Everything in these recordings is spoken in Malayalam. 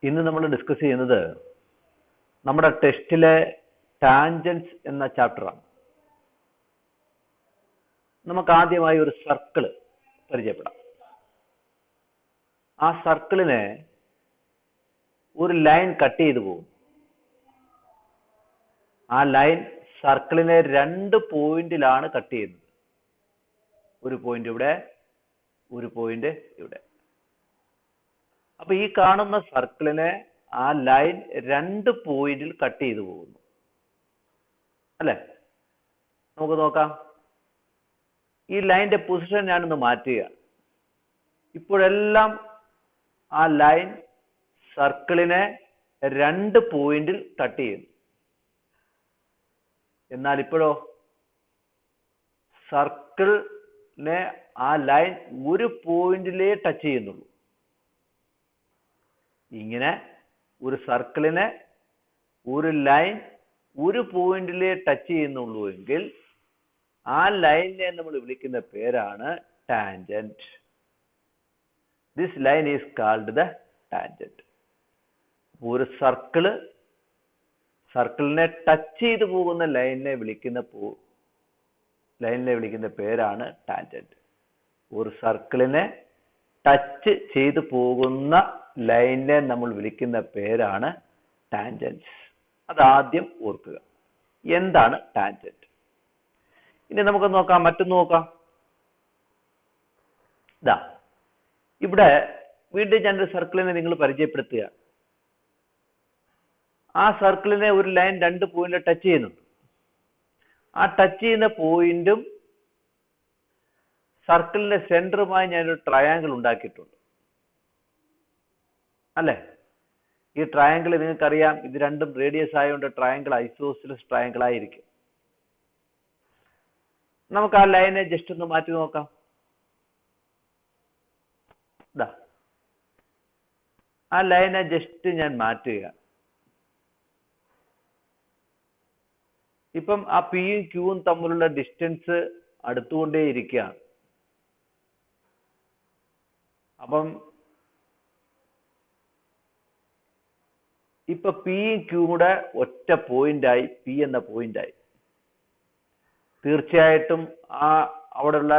ഇന്ന് നമ്മൾ ഡിസ്കസ് ചെയ്യുന്നത് നമ്മുടെ ടെസ്റ്റിലെ ടാൻജൻസ് എന്ന ചാപ്റ്ററാണ്. നമുക്ക് ആദ്യമായി ഒരു സർക്കിൾ പരിചയപ്പെടാം. ആ സർക്കിളിനെ ഒരു ലൈൻ കട്ട് ചെയ്തു പോകും. ആ ലൈൻ സർക്കിളിനെ 2 പോയിന്റിലാണ് കട്ട് ചെയ്യുന്നത്. ഒരു പോയിന്റ് ഇവിടെ, ഒരു പോയിന്റ് ഇവിടെ. അപ്പൊ ഈ കാണുന്ന സർക്കിളിനെ ആ ലൈൻ 2 പോയിന്റിൽ കട്ട് ചെയ്തു പോകുന്നു അല്ലെ? നമുക്ക് നോക്കാം. ഈ ലൈനിന്റെ പൊസിഷൻ ഞാനൊന്ന് മാറ്റുക. ഇപ്പോഴെല്ലാം ആ ലൈൻ സർക്കിളിനെ 2 പോയിന്റിൽ കട്ട് ചെയ്യുന്നു. എന്നാൽ ഇപ്പോഴോ സർക്കിളിനെ ആ ലൈൻ ഒരു പോയിന്റിലേ ടച്ച് ചെയ്യുന്നുള്ളൂ. ഇങ്ങനെ ഒരു സർക്കിളിനെ ഒരു ലൈൻ ഒരു പോയിന്റിലേ ടച്ച് ചെയ്യുന്നുള്ളൂ എങ്കിൽ ആ ലൈനിനെ നമ്മൾ വിളിക്കുന്ന പേരാണ് tangent. This line is called the tangent. ഒരു സർക്കിളിനെ ടച്ച് ചെയ്തു പോകുന്ന ലൈനിനെ വിളിക്കുന്ന പേരാണ് ടാൻജന്റ്. ഒരു സർക്കിളിനെ ടച്ച് ചെയ്തു പോകുന്ന ലൈനിനെ നമ്മൾ വിളിക്കുന്ന പേരാണ് ടാൻജൻസ്. അതാദ്യം ഓർക്കുക. എന്താണ് ടാൻജന്റ്? ഇനി നമുക്ക് നോക്കാം, മറ്റൊന്ന് നോക്കാം. ഇതാ ഇവിടെ വീണ്ടും ഞാനൊരു സർക്കിളിനെ നിങ്ങൾ പരിചയപ്പെടുത്തുക. ആ സർക്കിളിനെ ഒരു ലൈൻ 2 പോയിന്റിൽ ടച്ച് ചെയ്യുന്നുണ്ട്. ആ ടച്ച് ചെയ്യുന്ന പോയിന്റും സർക്കിളിന്റെ സെന്ററുമായി ഞാനൊരു ട്രയാങ്കിൾ ഉണ്ടാക്കിയിട്ടുണ്ട് അല്ലെ? ഈ ട്രയാങ്കിൾ നിങ്ങൾക്കറിയാം, ഇത് രണ്ടും റേഡിയസ് ആയതുകൊണ്ട് ട്രയാങ്കിൾ ഐസോസിലസ് ട്രയാങ്കിൾ ആയിരിക്കും. നമുക്ക് ആ ലൈനെ ജസ്റ്റ് ഒന്ന് മാറ്റി നോക്കാം. ആ ലൈനെ ജസ്റ്റ് ഞാൻ മാറ്റുക. ഇപ്പം ആ പിയും ക്യൂവും തമ്മിലുള്ള ഡിസ്റ്റൻസ് അടുത്തുകൊണ്ടേയിരിക്കുകയാണ്. അപ്പം ഇപ്പൊ പിയും ക്യൂവും കൂടെ ഒറ്റ പോയിന്റായി, പി എന്ന പോയിന്റായി. തീർച്ചയായിട്ടും അവിടെയുള്ള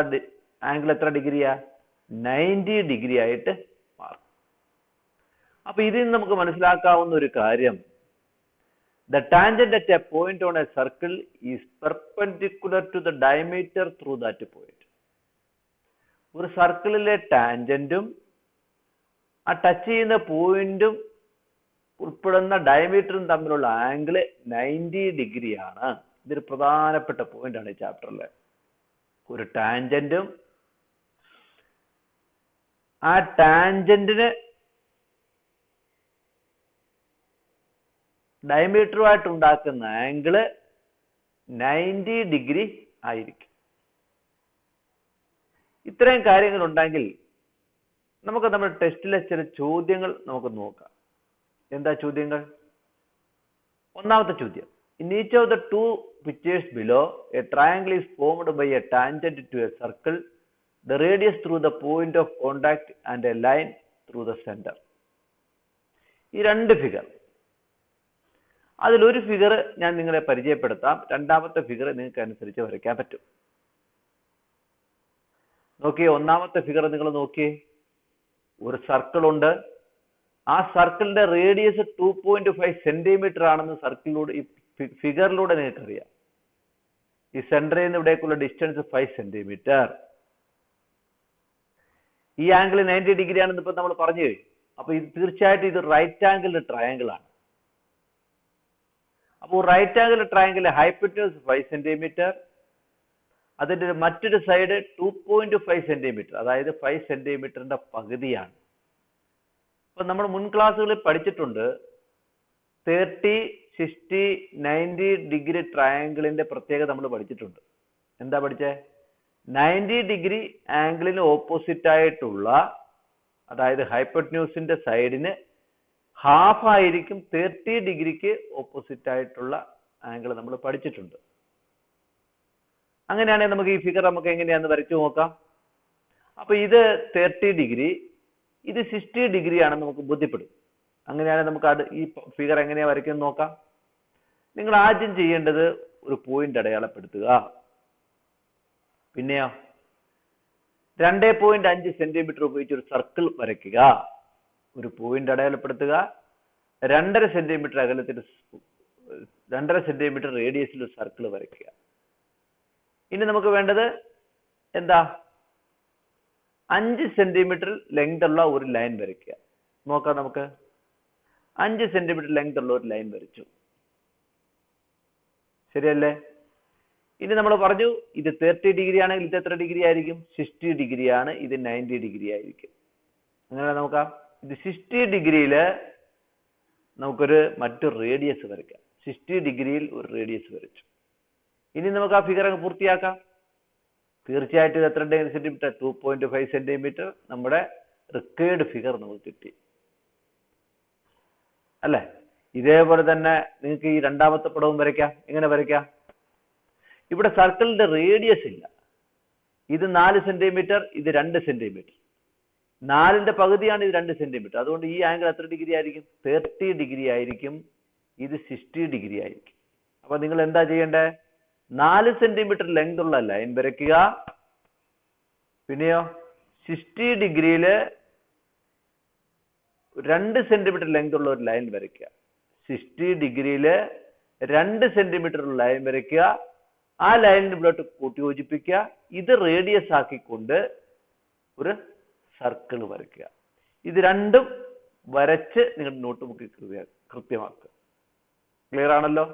ആംഗിൾ എത്ര ഡിഗ്രിയാ? 90 ഡിഗ്രി ആയിട്ട് മാറും. അപ്പൊ ഇതിൽ നിന്ന് നമുക്ക് മനസ്സിലാക്കാവുന്ന ഒരു കാര്യം, the tangent at a point on a circle is perpendicular to the diameter through that point. ഒരു സർക്കിളിലെ ടാൻജന്റും ആ ടച്ച് ചെയ്യുന്ന പോയിന്റും ഉൾപ്പെടുന്ന ഡയമീറ്ററും തമ്മിലുള്ള ആംഗിൾ 90 ഡിഗ്രിയാണ്. ഇതൊരു പ്രധാനപ്പെട്ട പോയിന്റ് ആണ് ഈ ചാപ്റ്ററിലെ. ഒരു ടാൻജന്റും ആ ടാൻജന്റിന് ഡയമീറ്ററുമായിട്ട് ഉണ്ടാക്കുന്ന ആംഗിള് 90 ഡിഗ്രി ആയിരിക്കും. ഇത്രയും കാര്യങ്ങൾ ഉണ്ടെങ്കിൽ നമുക്ക് നമ്മുടെ ടെസ്റ്റിലെ ചില ചോദ്യങ്ങൾ നമുക്ക് നോക്കാം. എന്താ ചോദ്യങ്ങൾ? ഒന്നാമത്തെ ചോദ്യം, in each of the 2 pictures below, a triangle is formed by a tangent to a circle, the radius through the point of contact and a line through the center. ഈ 2 ഫിഗർ, അതിലൊരു ഫിഗർ ഞാൻ നിങ്ങളെ പരിചയപ്പെടുത്താം. രണ്ടാമത്തെ ഫിഗർ നിങ്ങൾക്ക് അനുസരിച്ച് വരയ്ക്കാൻ പറ്റും. നോക്കിയേ, ഒന്നാമത്തെ ഫിഗർ നിങ്ങൾ നോക്കിയേ. ഒരു സർക്കിൾ ഉണ്ട്. ആ സർക്കിളിന്റെ റേഡിയസ് 2.5 സെന്റിമീറ്റർ ആണെന്ന് സർക്കിളിലൂടെ, ഈ ഫിഗറിലൂടെ നിങ്ങൾക്കറിയാം. ഈ സെന്ററിൽ നിന്ന് ഇവിടേക്കുള്ള ഡിസ്റ്റൻസ് 5 സെന്റിമീറ്റർ. ഈ ആംഗിൾ 90 ഡിഗ്രി ആണെന്ന് ഇപ്പൊ നമ്മൾ പറഞ്ഞു കഴിഞ്ഞു. അപ്പൊ ഇത് തീർച്ചയായിട്ടും ഇത് റൈറ്റ് ആംഗിൾ ട്രയാങ്കിൾ ആണ്. അപ്പോൾ റൈറ്റ് ആംഗിൾ ട്രയാങ്കിളിലെ ഹൈപ്പോറ്റന്യൂസ് 5 സെന്റിമീറ്റർ, അതിന്റെ മറ്റൊരു സൈഡ് 2.5 സെന്റിമീറ്റർ, അതായത് 5 സെന്റിമീറ്ററിന്റെ പകുതിയാണ്. അപ്പൊ നമ്മൾ മുൻ ക്ലാസ്സുകളിൽ പഠിച്ചിട്ടുണ്ട് 30, 60, 90 ഡിഗ്രി ട്രയാങ്കിളിന്റെ പ്രത്യേകത നമ്മൾ പഠിച്ചിട്ടുണ്ട്. എന്താ പഠിച്ചേ? 90 ഡിഗ്രി ആംഗിളിന് ഓപ്പോസിറ്റ് ആയിട്ടുള്ള, അതായത് ഹൈപ്പോറ്റന്യൂസിന്റെ സൈഡിന് ഹാഫ് ആയിരിക്കും 30 ഡിഗ്രിക്ക് ഓപ്പോസിറ്റ് ആയിട്ടുള്ള ആംഗിൾ നമ്മൾ പഠിച്ചിട്ടുണ്ട്. അങ്ങനെയാണെങ്കിൽ നമുക്ക് ഈ ഫിഗർ നമുക്ക് എങ്ങനെയാന്ന് വരച്ചു നോക്കാം. അപ്പൊ ഇത് 30 ഡിഗ്രി, ഇത് 60 ഡിഗ്രി ആണെന്ന് നമുക്ക് ബോധ്യപ്പെടും. അങ്ങനെയാണെങ്കിൽ നമുക്ക് ഈ ഫിഗർ എങ്ങനെയാ വരയ്ക്കുന്നത് നോക്കാം. നിങ്ങൾ ആദ്യം ചെയ്യേണ്ടത് ഒരു പോയിന്റ് അടയാളപ്പെടുത്തുക. പിന്നെയോ 2.5 സെന്റിമീറ്റർ ഉപയോഗിച്ച് ഒരു സർക്കിൾ വരയ്ക്കുക. ഒരു പോയിന്റ് അടയാളപ്പെടുത്തുക. 2.5 സെന്റിമീറ്റർ അകലത്തിൽ 2.5 സെന്റിമീറ്റർ റേഡിയസിൽ ഒരു സർക്കിൾ വരയ്ക്കുക. ഇനി നമുക്ക് വേണ്ടത് എന്താ? 5 സെന്റിമീറ്റർ ലെങ്ത് ഉള്ള ഒരു ലൈൻ വരയ്ക്കുക. നോക്കാം നമുക്ക്. 5 സെന്റിമീറ്റർ ലെങ്ത് ഉള്ള ഒരു ലൈൻ വരച്ചു. ശരിയല്ലേ? ഇനി നമ്മൾ പറഞ്ഞു ഇത് 30 ഡിഗ്രി ആണെങ്കിൽ ഇത് എത്ര ഡിഗ്രി ആയിരിക്കും? 60 ഡിഗ്രി ആണ്. ഇത് 90 ഡിഗ്രി ആയിരിക്കും. അങ്ങനെ നോക്കാം. ഇത് 60 ഡിഗ്രിയിൽ നമുക്കൊരു മറ്റൊരു റേഡിയസ് വരയ്ക്കാം. 60 ഡിഗ്രിയിൽ ഒരു റേഡിയസ് വരച്ചു. ഇനി നമുക്ക് ആ ഫിഗർ അങ്ങ് പൂർത്തിയാക്കാം. തീർച്ചയായിട്ടും ഇത് എത്ര സെന്റിമീറ്റർ? 2.5 സെന്റിമീറ്റർ. നമ്മുടെ റിക്വയർഡ് ഫിഗർ നമുക്ക് കിട്ടി അല്ലേ? ഇതേപോലെ തന്നെ നിങ്ങൾക്ക് ഈ രണ്ടാമത്തെ പടവും വരയ്ക്കാം. എങ്ങനെ വരയ്ക്കാം? ഇവിടെ സർക്കിളിന്റെ റേഡിയസ് ഇല്ല. ഇത് 4 സെന്റിമീറ്റർ, ഇത് 2 സെന്റിമീറ്റർ. 4ന്റെ പകുതിയാണ് ഇത് 2 സെന്റിമീറ്റർ. അതുകൊണ്ട് ഈ ആംഗിൾ എത്ര ഡിഗ്രി ആയിരിക്കും? 30 ഡിഗ്രി ആയിരിക്കും. ഇത് 60 ഡിഗ്രി ആയിരിക്കും. അപ്പൊ നിങ്ങൾ എന്താ ചെയ്യേണ്ടത്? 4 സെന്റിമീറ്റർ ലെങ്ത് ഉള്ള ലൈൻ വരയ്ക്കുക. പിന്നെയോ 60 ഡിഗ്രിയിൽ 2 സെന്റിമീറ്റർ ലെങ്ത് ഉള്ള ഒരു ലൈൻ വരയ്ക്കുക. 60 ഡിഗ്രിയിൽ 2 സെന്റിമീറ്റർ ലൈൻ വരയ്ക്കുക. ആ ലൈനിന് ഇവിടോട്ട് കൂട്ടിയോജിപ്പിക്കുക. ഇത് റേഡിയസ് ആക്കിക്കൊണ്ട് ഒരു സർക്കിൾ വരയ്ക്കുക. ഇത് രണ്ടും വരച്ച് നിങ്ങളുടെ നോട്ട് ബുക്കിൽ കൃത്യമാക്കുക. ക്ലിയർ ആണല്ലോ?